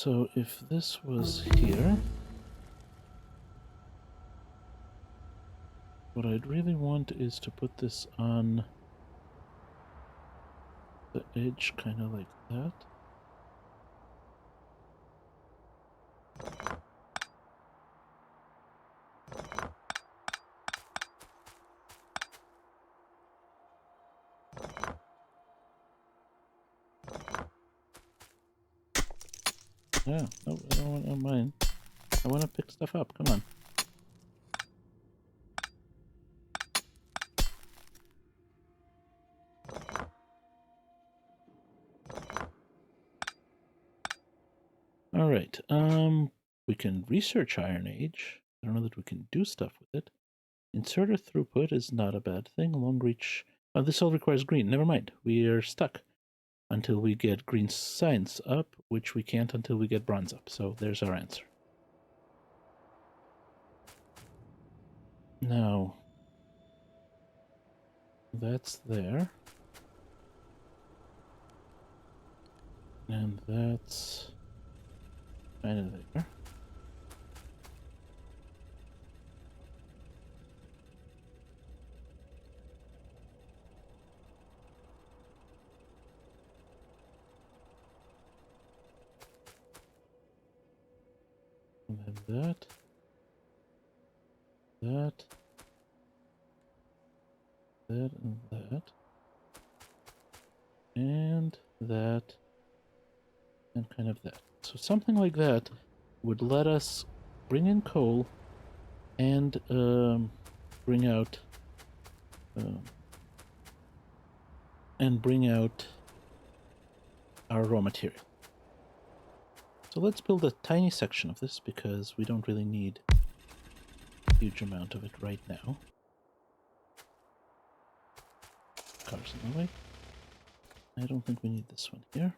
so if this was here, what I'd really want is to put this on the edge, kind of like that. Yeah, no, I don't mind. I want to pick stuff up. Come on. All right. We can research Iron Age. I don't know that we can do stuff with it. Inserter throughput is not a bad thing. Long reach. Oh, this all requires green. Never mind. We are stuck until we get green science up, which we can't until we get bronze up. So there's our answer. Now, that's there. And that's kind of there. And then that. That. That and that. And that. And kind of that. So something like that would let us bring in coal and bring out our raw material. So let's build a tiny section of this because we don't really need a huge amount of it right now. Cars in the way. I don't think we need this one here.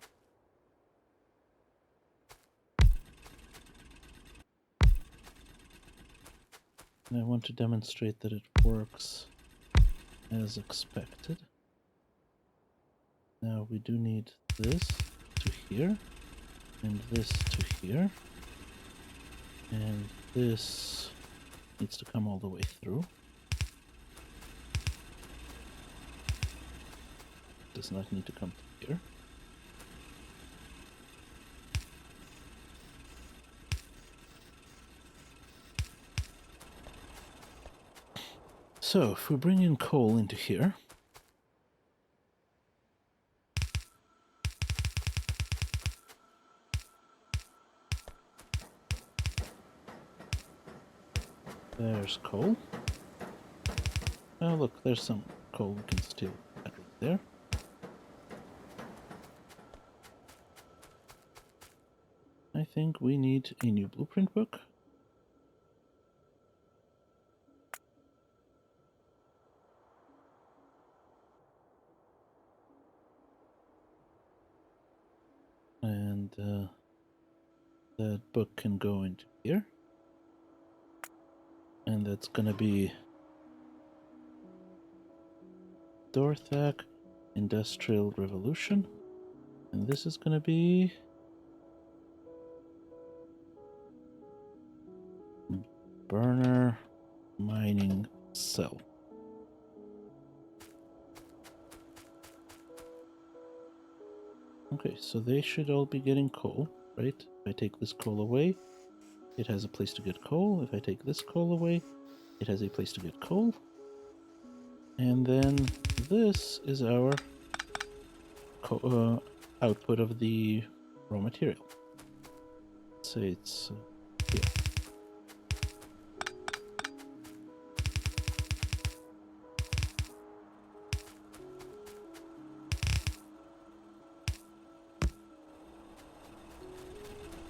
And I want to demonstrate that it works as expected. Now we do need this to here, and this to here, and this needs to come all the way through. Does not need to come to here. So if we bring in coal into here, there's coal. Oh look, there's some coal we can steal right there. I think we need a new blueprint book. And that book can go into here. And that's gonna be Dorthak Industrial Revolution. And this is gonna be Burner Mining Cell. Okay, so they should all be getting coal, right? If I take this coal away, it has a place to get coal. If I take this coal away, it has a place to get coal. And then this is our output of the raw material. Let's say it's here.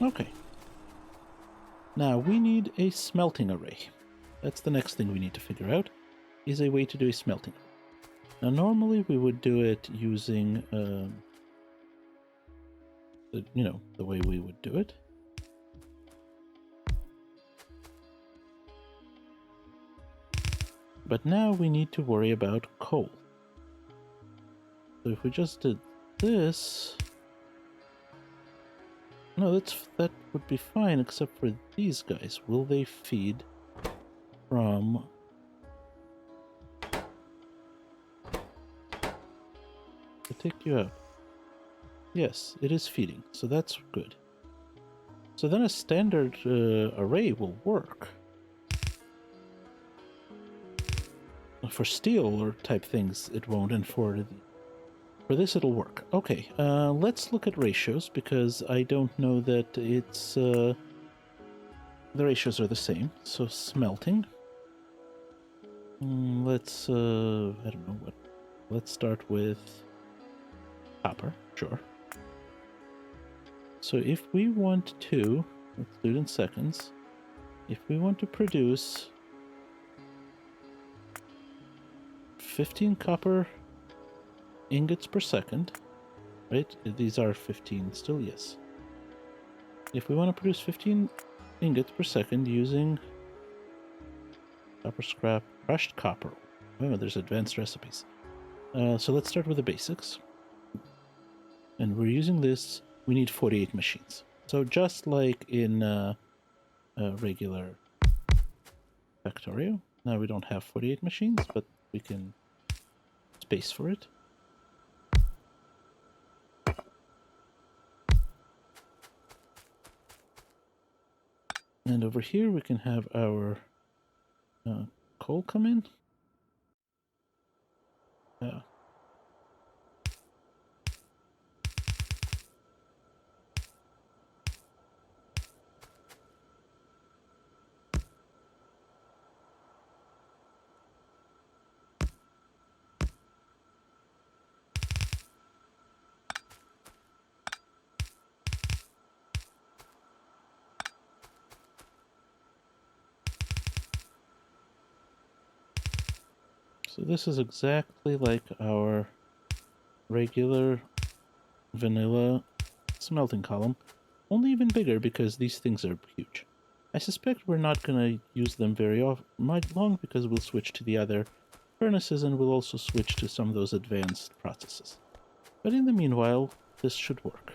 Okay. Now we need a smelting array. That's the next thing we need to figure out, is a way to do a smelting. Now normally we would do it using, the way we would do it. But now we need to worry about coal. So if we just did this, No, that would be fine, except for these guys. Will they feed from... I take you out. Yes, it is feeding, so that's good. So then a standard array will work. For steel or type things, it won't, and for this it'll work. Okay, let's look at ratios, because I don't know that it's... the ratios are the same. So smelting. Let's, I don't know what... Let's start with copper, sure. So if we want to... Let's do it in seconds. If we want to produce 15 copper ingots per second, right? These are 15 still, yes. If we want to produce 15 ingots per second using copper scrap, crushed copper. Oh, there's advanced recipes. So let's start with the basics. And we're using this, we need 48 machines. So just like in regular Factorio, now we don't have 48 machines, but we can space for it. And over here we can have our coal come in. So this is exactly like our regular vanilla smelting column, only even bigger because these things are huge. I suspect we're not going to use them very long because we'll switch to the other furnaces and we'll also switch to some of those advanced processes. But in the meanwhile, this should work.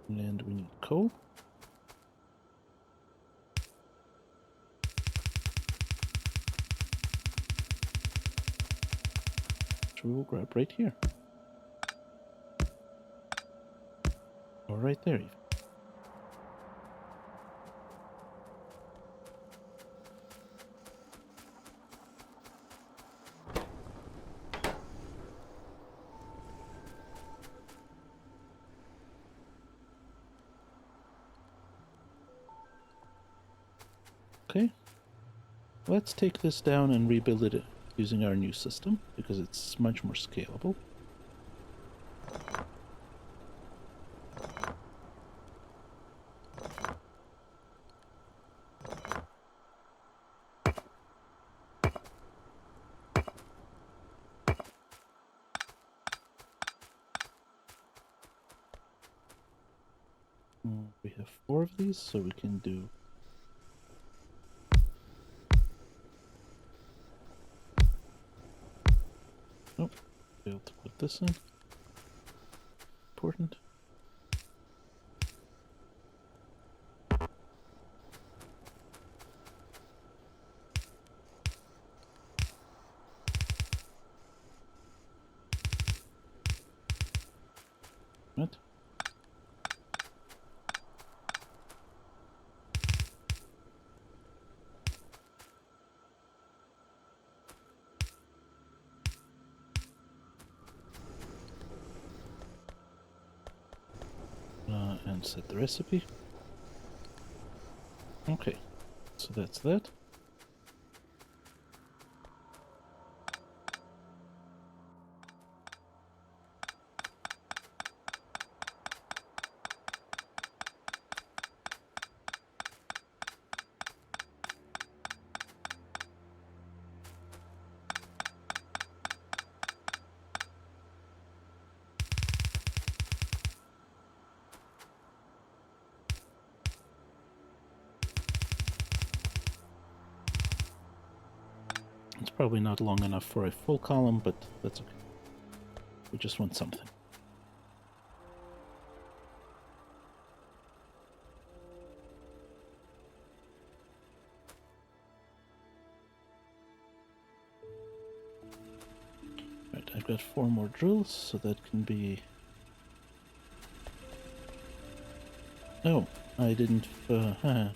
And we need coal. Which we will grab right here. Or right there even. Okay. Let's take this down and rebuild it using our new system, because it's much more scalable. We have 4 of these, so we can do... Oh, failed to put this in. Important. What? And set the recipe. Okay, so that's that. probably not long enough for a full column, but that's okay. We just want something. Right, I've got 4 more drills, so that can be... Oh, I didn't... That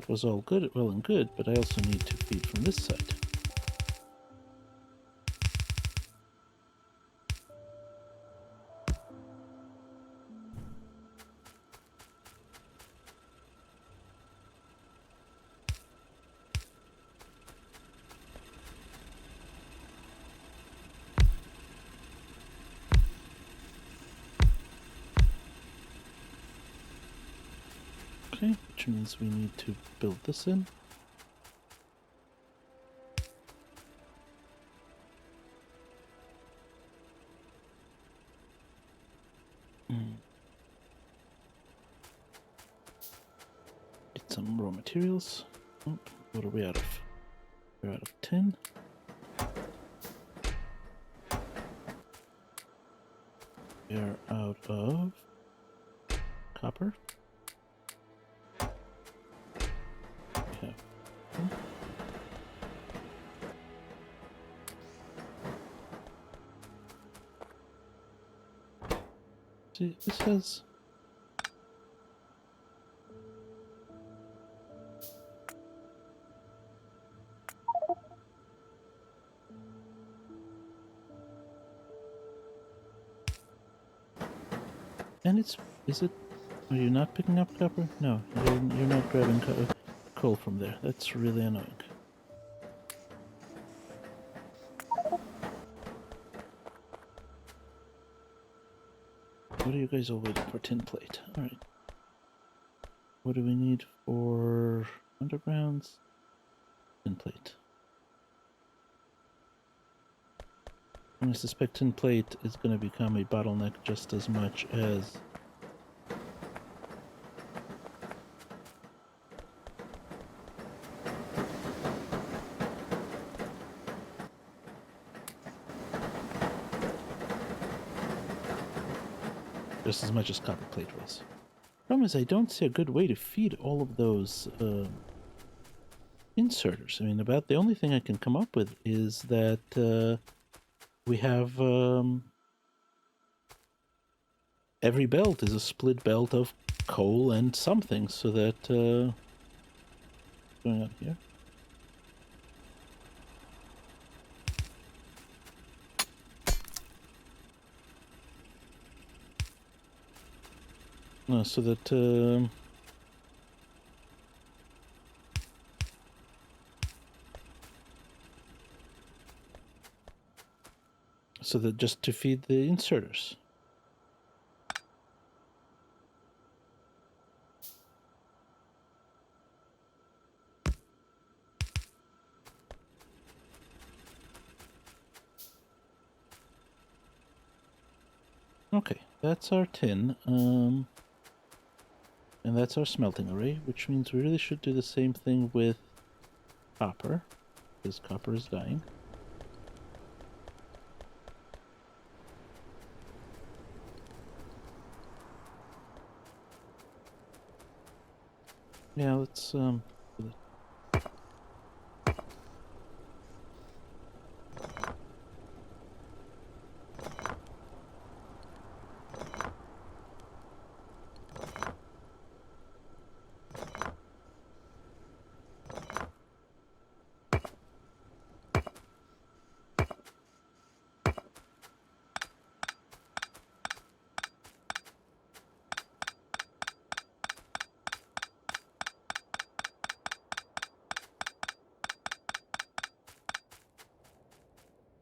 was all good, well and good, but I also need to feed from this side. Okay, which means we need to build this in. Get some raw materials. Oh, what are we out of? We're out of tin. We're out of copper. We have tin. See, this has... And it's... Is it... Are you not picking up copper? No, you're not grabbing coal from there. That's really annoying. What are you guys all waiting for? Tin plate. Alright. What do we need for undergrounds? Tin plate. And I suspect tin plate is going to become a bottleneck just as much as... just as much as copper plate was. Problem is, I don't see a good way to feed all of those inserters. I mean, about the only thing I can come up with is that we have every belt is a split belt of coal and something, so that going on here. So that just to feed the inserters. Okay, that's our tin, and that's our smelting array, which means we really should do the same thing with copper, because copper is dying. Yeah, let's do that.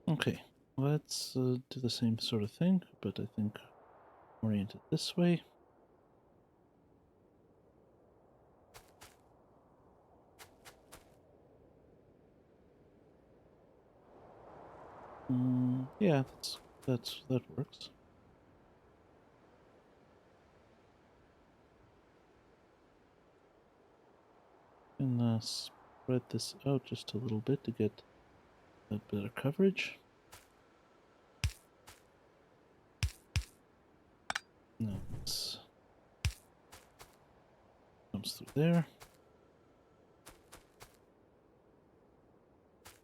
Okay, let's do the same sort of thing, but I think orient it this way. Yeah, that works. And spread this out just a little bit to get a better coverage. No, this comes through there.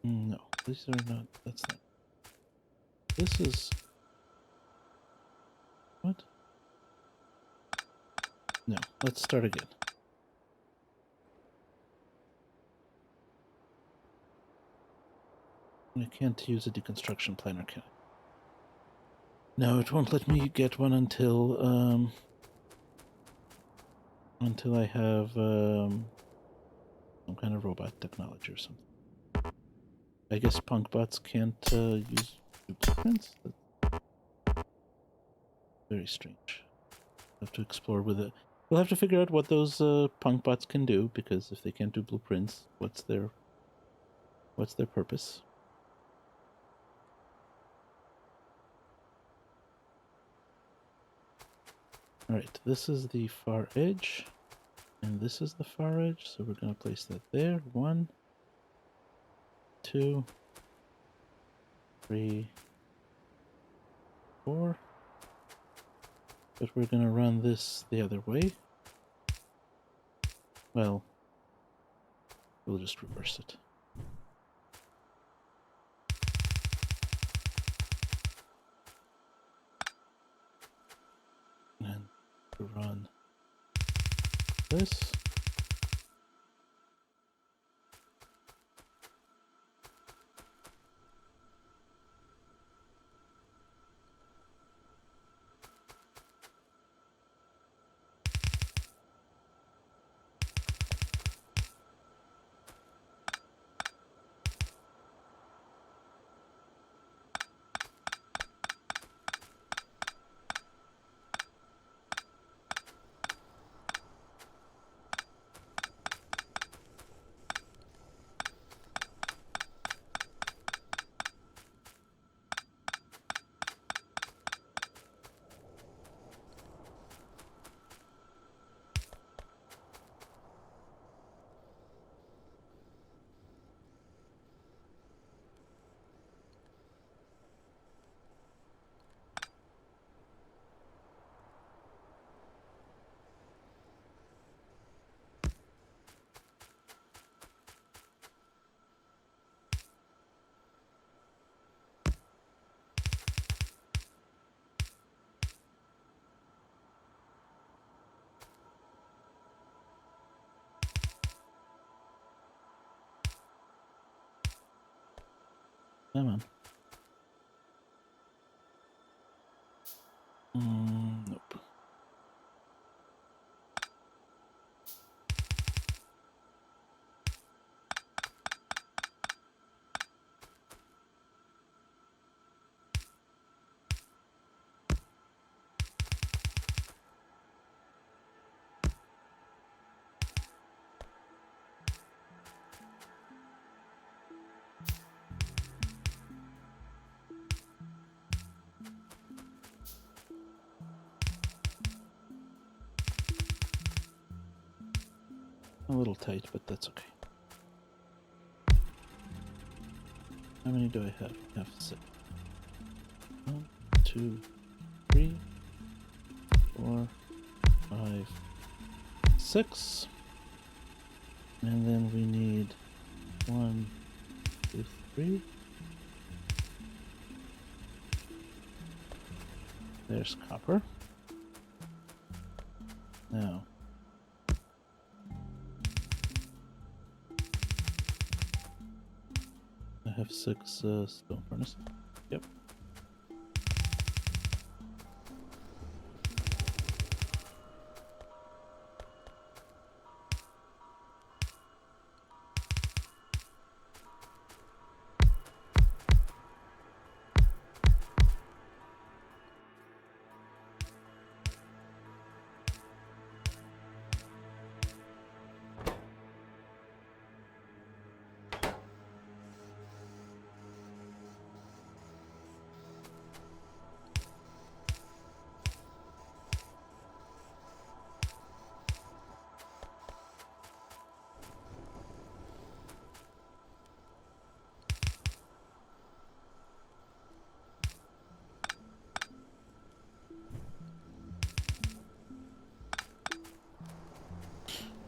No, these are not, that's not. This is... What? No, let's start again. I can't use a deconstruction planner, can I? No, it won't let me get one until I have some kind of robot technology or something. I guess punk bots can't use blueprints? That's very strange. Have to explore with it. We'll have to figure out what those punk bots can do, because if they can't do blueprints, what's their purpose? Alright, this is the far edge, and this is the far edge, so we're going to place that there. 1, 2, 3, 4. But we're going to run this the other way. Well, we'll just reverse it. And run this. Come on. Nope. A little tight, but that's okay. How many do I have? I have 6. 1, 2, 3, 4, 5, 6. And then we need 1, 2, 3. There's copper. Now, I have 6 stone furnaces. Yep.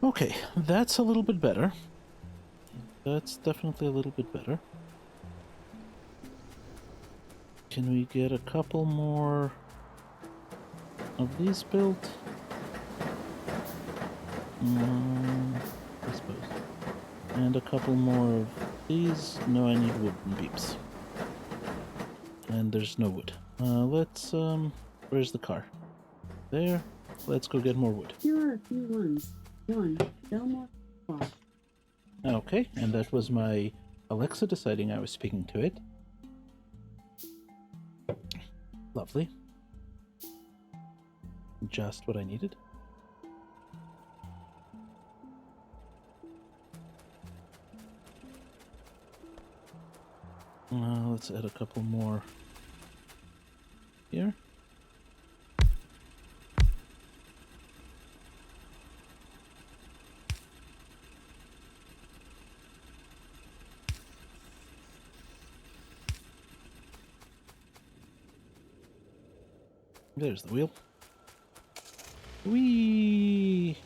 Okay, that's a little bit better. That's definitely a little bit better. Can we get a couple more of these built? I suppose. And a couple more of these. No, I need wooden beams. And there's no wood. Let's, where's the car? There. Let's go get more wood. Here are a few ones. One, Belmore Park. Okay, and that was my Alexa deciding I was speaking to it. Lovely. Just what I needed. Let's add a couple more here. There's the wheel. Whee!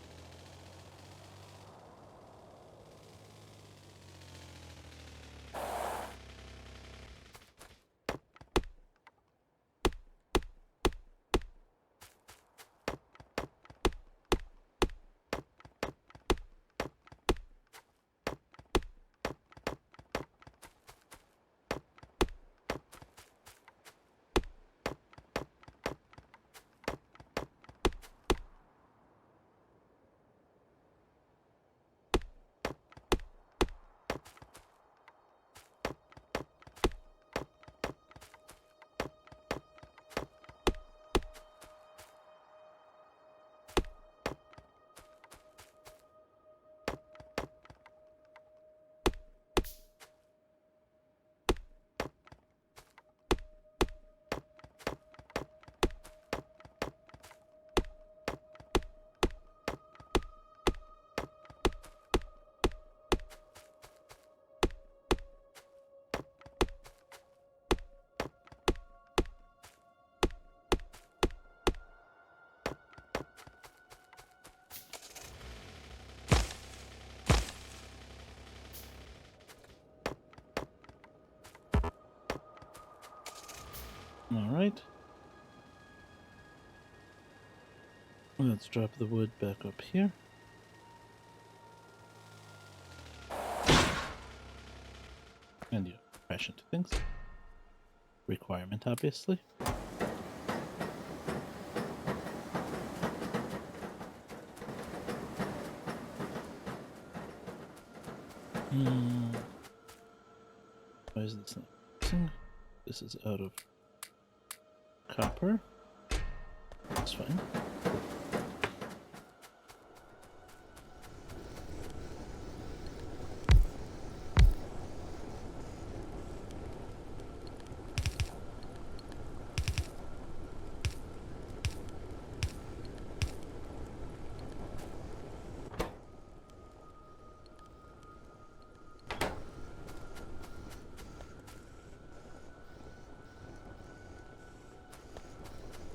Alright. Let's drop the wood back up here. And you crash into things. Requirement, obviously. Why is this not fixing? This is out of copper. That's fine.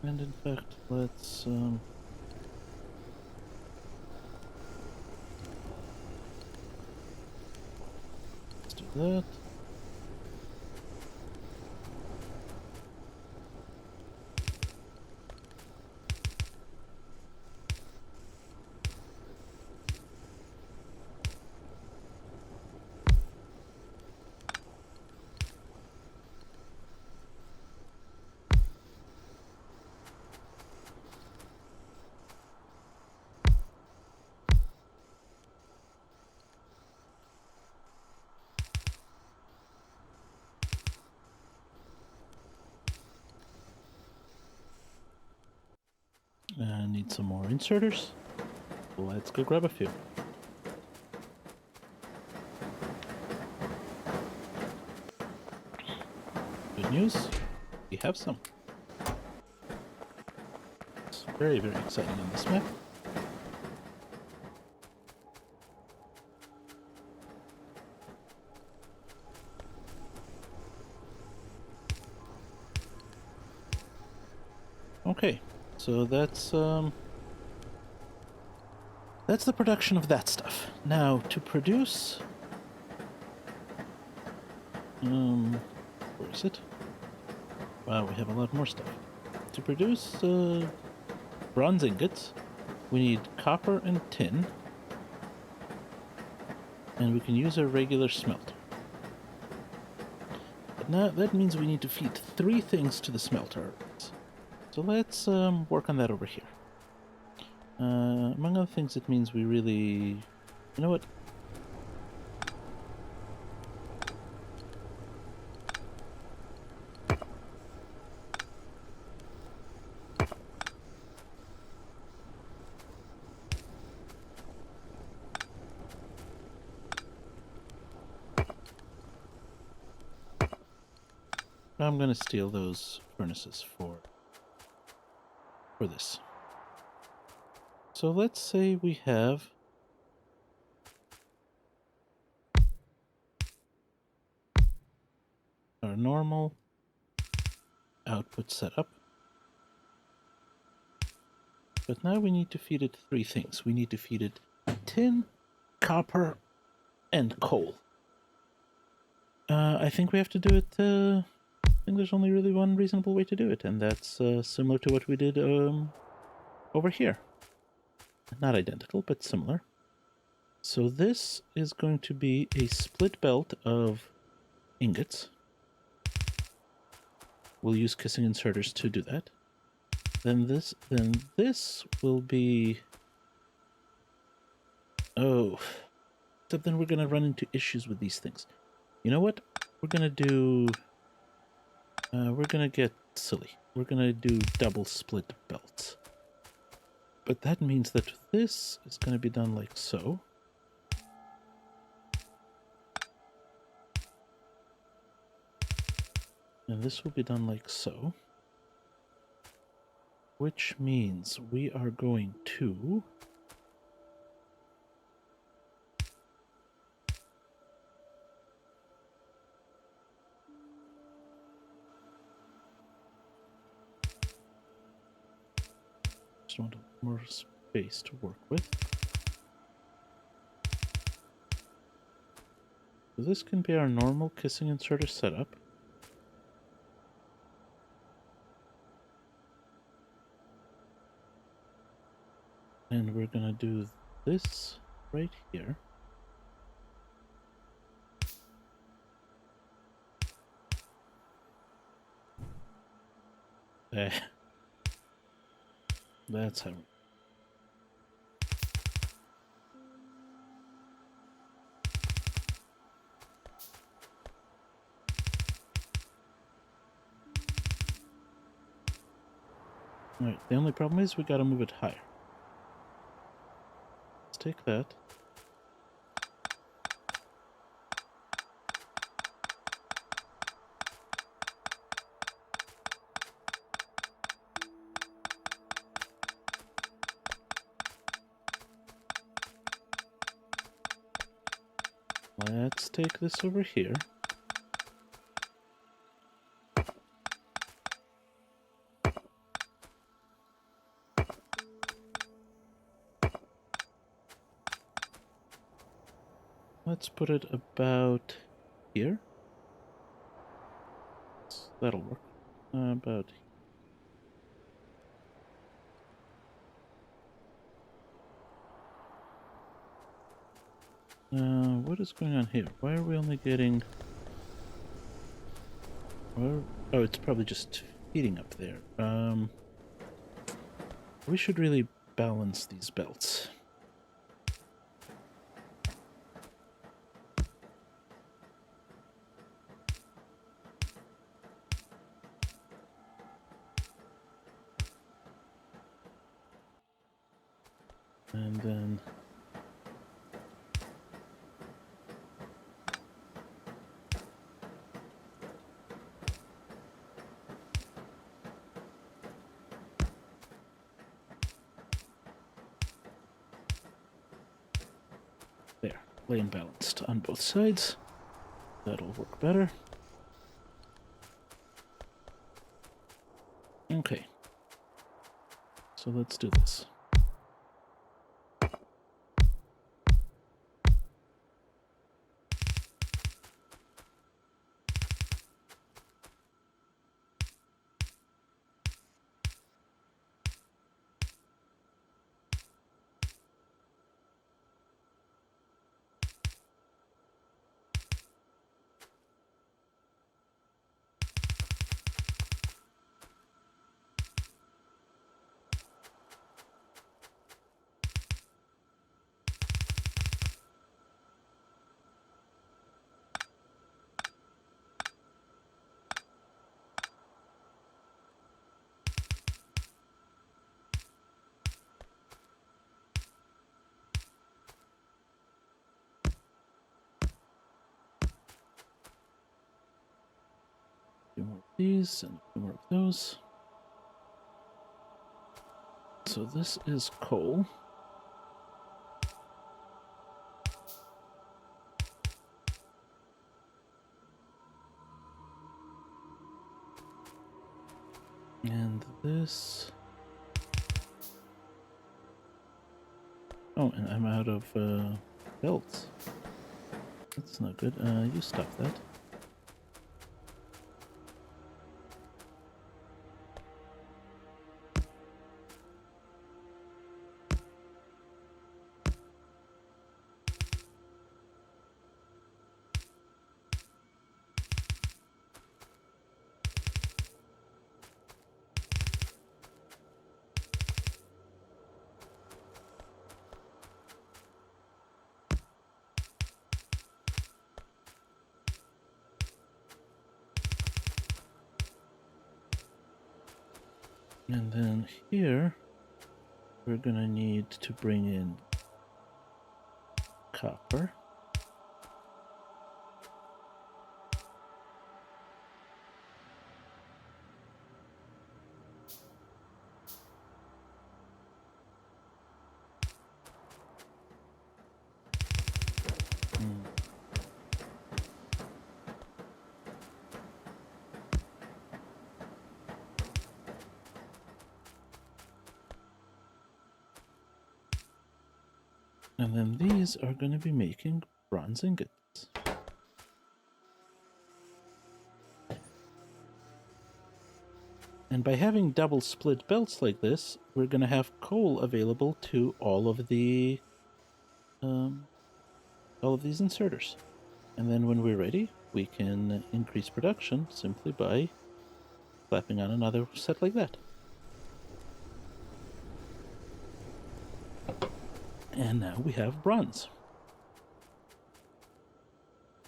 And in fact, let's do that. And need some more inserters. Let's go grab a few. Good news, we have some. It's very, very exciting on this map. Okay, so that's That's the production of that stuff. Now, to produce... where is it? Wow, we have a lot more stuff. To produce bronze ingots, we need copper and tin. And we can use a regular smelter. But now that means we need to feed 3 things to the smelter. So let's work on that over here. Among other things, it means we really... You know what? I'm going to steal those furnaces for this. So let's say we have our normal output setup. But now we need to feed it 3 things. We need to feed it tin, copper, and coal. I think we have to do it... I think there's only really one reasonable way to do it, and that's similar to what we did over here. Not identical, but similar. So this is going to be a split belt of ingots. We'll use kissing inserters to do that. Then this will be... Oh. Except then we're going to run into issues with these things. You know what? We're going to do... we're going to get silly. We're going to do double split belts. But that means that this is going to be done like so. And this will be done like so. Which means we are going to... Just want more space to work with. So this can be our normal kissing inserter setup. And we're gonna do this right here. That's how... Alright, the only problem is we gotta move it higher. Let's take that. Let's take this over here. Let's put it about here. That'll work. About what is going on here? Why are we only getting... Oh, it's probably just feeding up there. We should really balance these belts. And then... There, lane balanced on both sides. That'll work better. Okay. So let's do this. more of these and a few more of those. So this is coal. And this... Oh, and I'm out of belts. That's not good. You stop that. And then here, we're gonna need to bring in copper. Mm. And then these are going to be making bronze ingots. And by having double split belts like this, we're going to have coal available to all of these inserters. And then when we're ready, we can increase production simply by slapping on another set like that. And now we have bronze.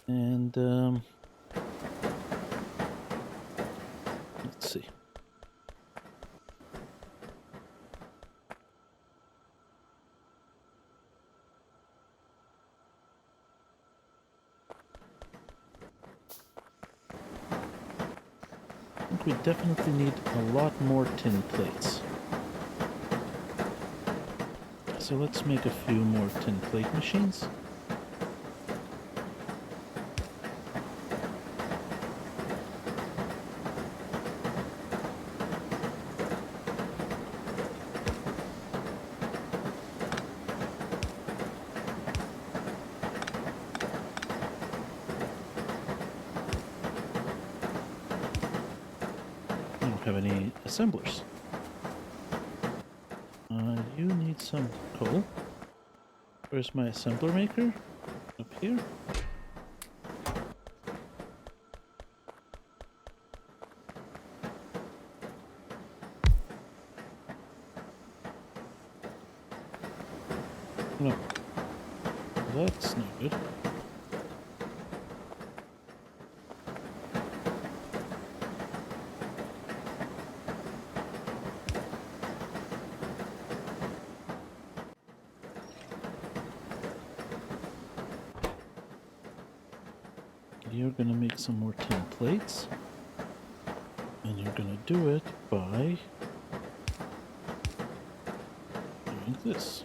And let's see. I think we definitely need a lot more tin plates. So let's make a few more tin plate machines. I don't have any assemblers. You need some coal. Where's my assembler maker? Up here? No. That's no good. You're gonna make some more tin plates. And you're gonna do it by doing this.